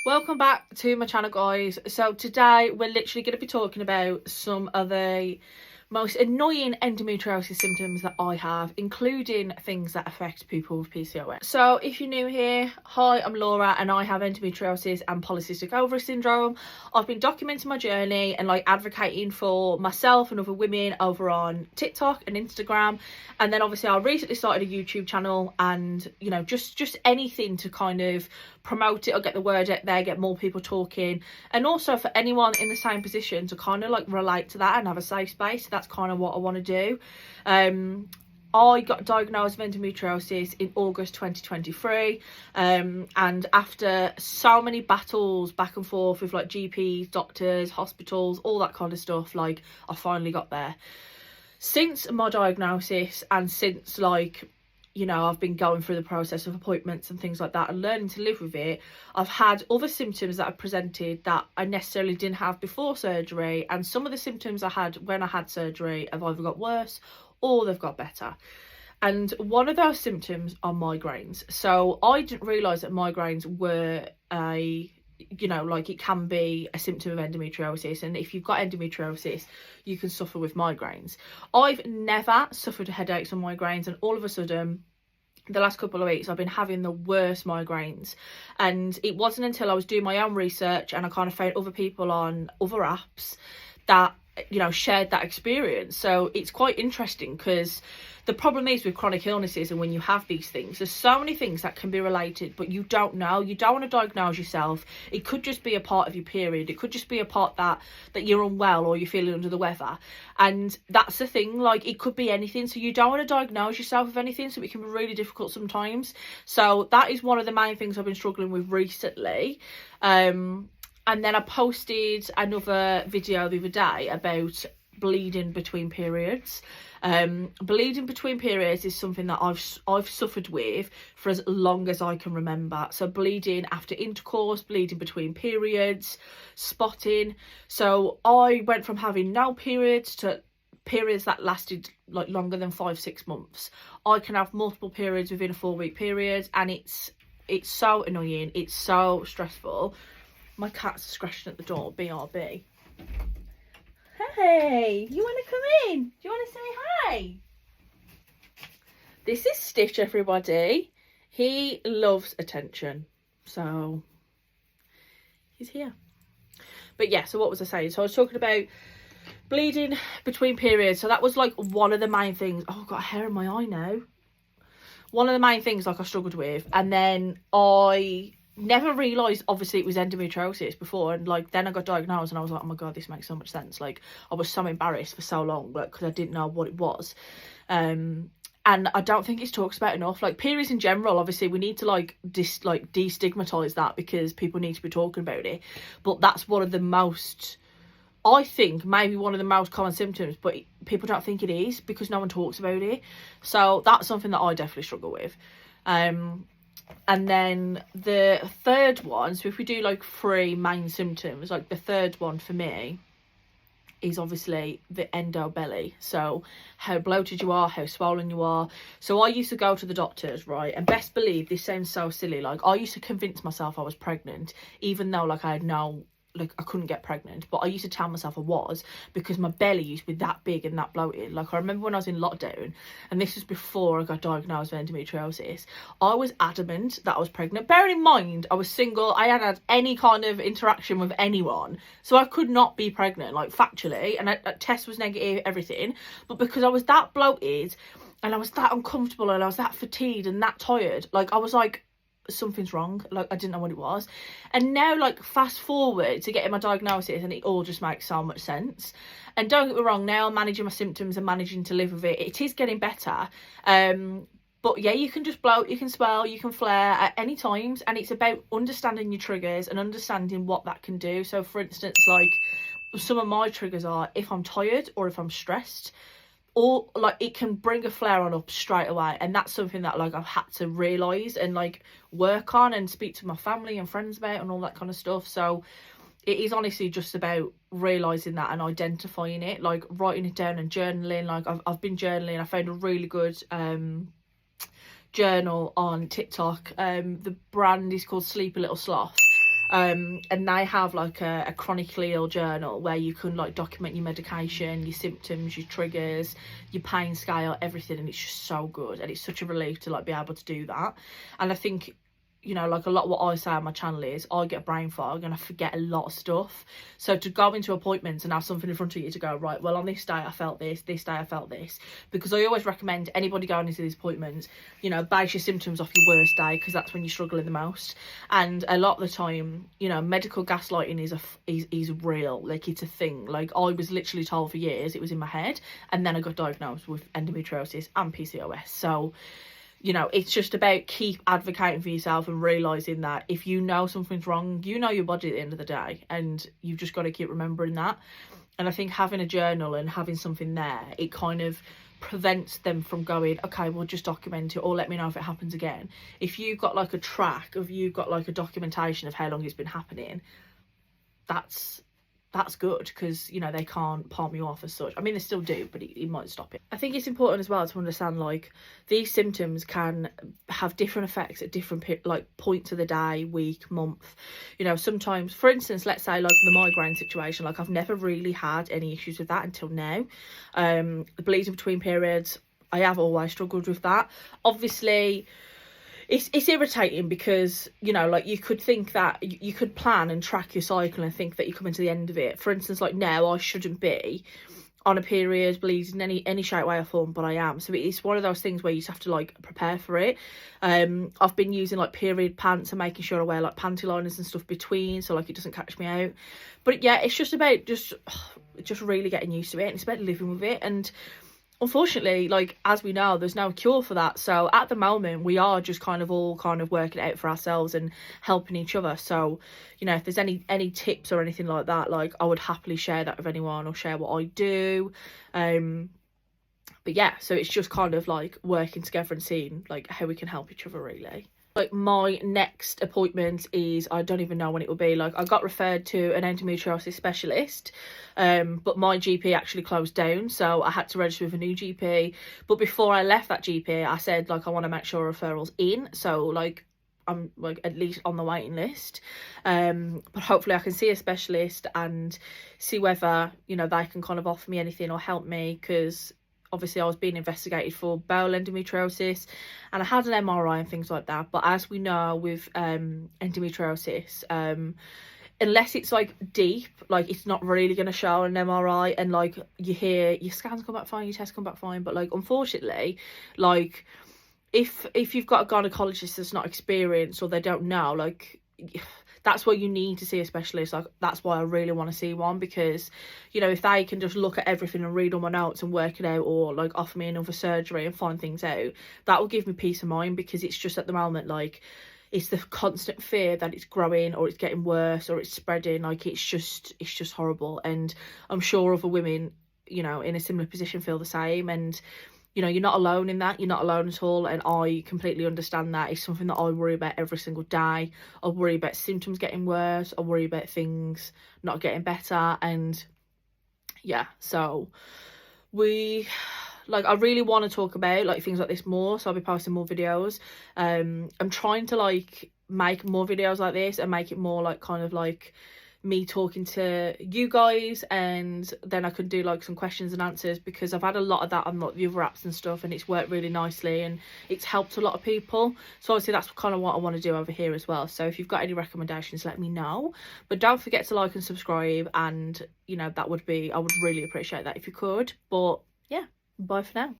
Welcome back to my channel, guys. So today we're literally going to be talking about some of the most annoying endometriosis symptoms that I have, including things that affect people with PCOS. So if you're new here, hi, I'm Laura and I have endometriosis and polycystic ovary syndrome. I've been documenting my journey and advocating for myself and other women over on TikTok and Instagram, and then obviously I recently started a YouTube channel, and just anything to kind of promote it or get the word out there, get more people talking, and also for anyone in the same position to kind of relate to that and have a safe space. So that's kind of what I want to do. I got diagnosed with endometriosis in August 2023, and after so many battles back and forth with GPs, doctors, hospitals, all that kind of stuff, I finally got there. Since my diagnosis and since I've been going through the process of appointments and things like that and learning to live with it, I've had other symptoms that have presented that I necessarily didn't have before surgery, and some of the symptoms I had when I had surgery have either got worse or they've got better. And one of those symptoms are migraines. So I didn't realise that migraines were it can be a symptom of endometriosis, and if you've got endometriosis you can suffer with migraines. I've never suffered headaches or migraines, and all of a sudden the last couple of weeks I've been having the worst migraines. And it wasn't until I was doing my own research and I kind of found other people on other apps that shared that experience. So it's quite interesting, because the problem is with chronic illnesses and when you have these things, there's so many things that can be related, but you don't know. You don't want to diagnose yourself. It could just be a part of your period. It could just be a part that you're unwell or you're feeling under the weather. And that's the thing, it could be anything. So you don't want to diagnose yourself with anything, so it can be really difficult sometimes. So that is one of the main things I've been struggling with recently. And then I posted another video the other day about bleeding between periods. Bleeding between periods is something that I've suffered with for as long as I can remember. So bleeding after intercourse, bleeding between periods, spotting. So I went from having no periods to periods that lasted longer than 5-6 months. I can have multiple periods within a 4-week period, and it's so annoying. It's so stressful. My cat's scratching at the door. BRB. Hey, you want to come in? Do you want to say hi? This is Stitch, everybody. He loves attention, so he's here. But yeah, so what was I saying? So I was talking about bleeding between periods. So that was one of the main things. Oh, I've got a hair in my eye now. One of the main things I struggled with, and then I never realised obviously it was endometriosis before, and then I got diagnosed and I was like, oh my god, this makes so much sense. I was so embarrassed for so long because I didn't know what it was. And I don't think it's talked about enough. Periods in general, obviously we need to destigmatise that, because people need to be talking about it. But that's one of the most, I think, maybe one of the most common symptoms, but people don't think it is because no one talks about it. So that's something that I definitely struggle with. And then the third one, so if we do 3 main symptoms, the third one for me is obviously the endo belly. So how bloated you are, how swollen you are. So I used to go to the doctors, right, and best believe this sounds so silly, I used to convince myself I was pregnant, even though I had no, I couldn't get pregnant, but I used to tell myself I was, because my belly used to be that big and that bloated. I remember when I was in lockdown, and this was before I got diagnosed with endometriosis, I was adamant that I was pregnant. Bearing in mind I was single, I hadn't had any kind of interaction with anyone, so I could not be pregnant, factually, and a test was negative, everything. But because I was that bloated and I was that uncomfortable and I was that fatigued and that tired, I was something's wrong. I didn't know what it was. And now fast forward to getting my diagnosis, and it all just makes so much sense. And don't get me wrong, now I'm managing my symptoms and managing to live with it. It is getting better. But yeah, you can just bloat, you can swell, you can flare at any times, and it's about understanding your triggers and understanding what that can do. So for instance, some of my triggers are if I'm tired or if I'm stressed, or it can bring a flare on up straight away. And that's something that I've had to realise and work on and speak to my family and friends about and all that kind of stuff. So it is honestly just about realising that and identifying it, writing it down and journaling. I've been journaling. I found a really good journal on TikTok. The brand is called Sleep a Little Sloth. and they have like a chronically ill journal where you can like document your medication, your symptoms, your triggers, your pain scale, everything, and it's just so good, and it's such a relief to like be able to do that. And I think, you know, like a lot of what I say on my channel is I get brain fog and I forget a lot of stuff. So to go into appointments and have something in front of you to go, right, well, on this day I felt this day I felt this. Because I always recommend anybody going into these appointments, you know, base your symptoms off your worst day, because that's when you're struggling the most. And a lot of the time, you know, medical gaslighting is real. Like, it's a thing. Like, I was literally told for years it was in my head, and then I got diagnosed with endometriosis and PCOS. So, you know, it's just about keep advocating for yourself and realising that if you know something's wrong, you know your body at the end of the day, and you've just got to keep remembering that. And I think having a journal and having something there, it kind of prevents them from going, okay, well, just document it, or let me know if it happens again. If you've got like a track of, you've got like a documentation of how long it's been happening, that's good, because, you know, they can't palm you off as such. I mean, they still do, but it might stop it. I think it's important as well to understand, like, these symptoms can have different effects at different like points of the day, week, month. You know, sometimes, for instance, let's say like the migraine situation, like I've never really had any issues with that until now. The bleeding between periods, I have always struggled with that. Obviously, it's irritating because, you know, like, you could think that you could plan and track your cycle and think that you're coming to the end of it. For instance, like now I shouldn't be on a period, bleeding any shape, way or form, but I am. So it's one of those things where you just have to like prepare for it. I've been using like period pants and making sure I wear like panty liners and stuff between, so like it doesn't catch me out. But yeah, it's just about just really getting used to it, and it's about living with it. And unfortunately, like, as we know, there's no cure for that. So at the moment, we are just kind of all kind of working it out for ourselves and helping each other. So, you know, if there's any tips or anything like that, like, I would happily share that with anyone, or share what I do. But yeah, so it's just kind of like working together and seeing like how we can help each other, really. Like, my next appointment is, I don't even know when it will be. Like, I got referred to an endometriosis specialist, but my GP actually closed down, so I had to register with a new GP. But before I left that GP, I said, like, I want to make sure referral's in, so like I'm like at least on the waiting list. But hopefully I can see a specialist and see whether, you know, they can kind of offer me anything or help me, because obviously I was being investigated for bowel endometriosis and I had an MRI and things like that. But as we know with endometriosis, unless it's like deep, like, it's not really going to show on an MRI, and like, you hear your scans come back fine, your tests come back fine, but like, unfortunately, like, if you've got a gynecologist that's not experienced or they don't know, like, that's why you need to see a specialist. Like, that's why I really want to see one, because, you know, if they can just look at everything and read all my notes and work it out, or like offer me another surgery and find things out, that will give me peace of mind. Because it's just, at the moment, like, it's the constant fear that it's growing or it's getting worse or it's spreading. Like, it's just horrible. And I'm sure other women, you know, in a similar position feel the same. And, you know, you're not alone in that. You're not alone at all. And I completely understand that. It's something that I worry about every single day. I worry about symptoms getting worse. I worry about things not getting better. And yeah, so I really want to talk about like things like this more, so I'll be posting more videos. I'm trying to like make more videos like this and make it more like kind of like me talking to you guys, and then I could do like some questions and answers, because I've had a lot of that on like the other apps and stuff, and it's worked really nicely and it's helped a lot of people. So obviously that's kind of what I want to do over here as well. So if you've got any recommendations, let me know. But don't forget to like and subscribe, and, you know, I would really appreciate that if you could. But yeah, bye for now.